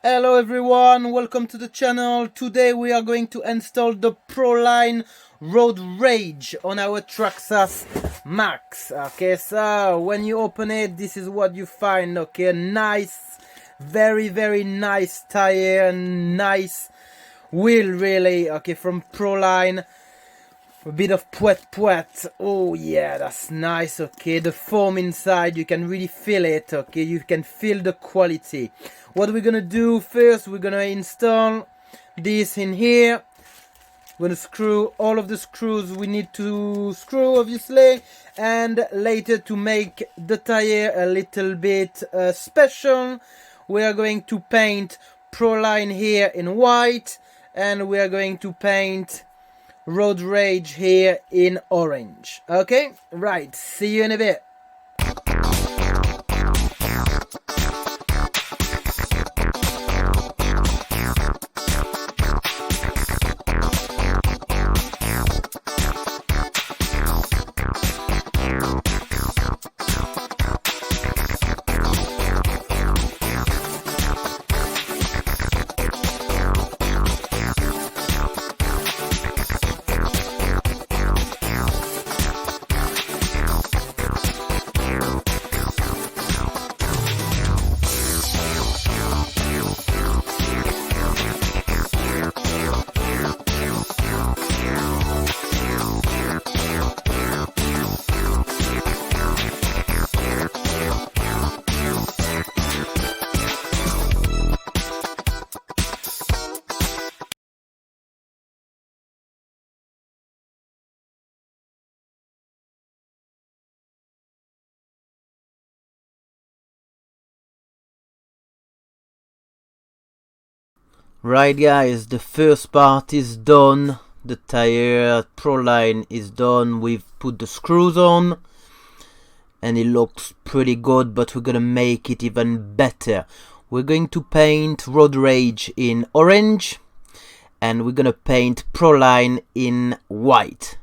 Hello everyone, welcome to the channel. Today we are going to install the Proline Road Rage on our Traxxas Maxx. Okay, so when you open it, this is what you find. Okay, nice, very nice tire and nice wheel really. Okay, from Proline. A bit of puet. Oh yeah, that's nice. Okay, the foam inside, you can really feel it. Okay, you can feel the quality. What we're gonna do first, we're gonna install this in here. We're gonna screw all of the screws we need to screw, obviously, and later, to make the tire a little bit special, we are going to paint Proline here in white, and we are going to paint Road Rage here in orange. Okay, right, see you in a bit. Right guys, the first part is done. The tire Proline is done. We've put the screws on and it looks pretty good, but we're gonna make it even better. We're going to paint Road Rage in orange and we're gonna paint Proline in white.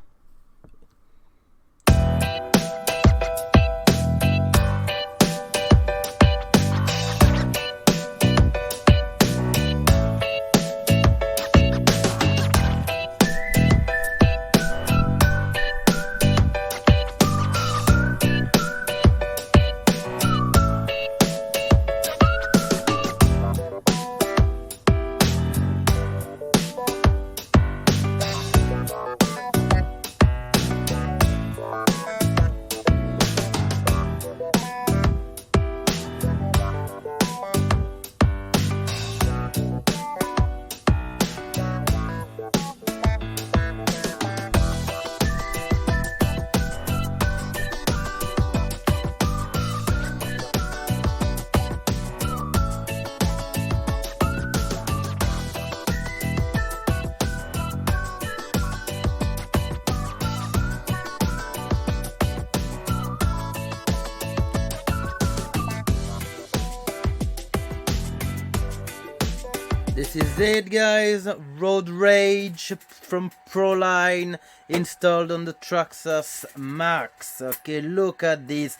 This is it guys, Road Rage from Proline installed on the Traxxas Maxx. Okay, look at these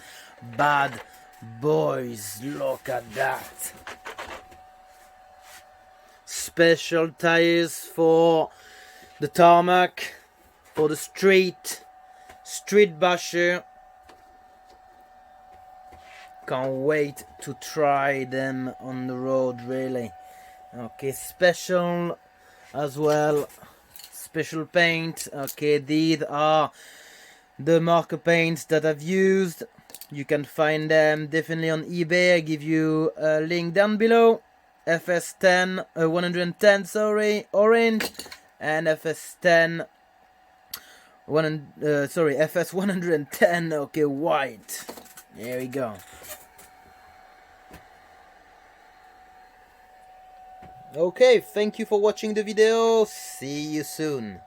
bad boys, look at that. Special tires for the tarmac, for the street basher. Can't wait to try them on the road really. Okay, special as well, special paint. Okay, these are the marker paints that I've used. You can find them definitely on eBay. I give you a link down below. FS10 110, sorry, orange, and FS10 FS 110, okay, white. There we go. Okay, thank you for watching the video. See you soon.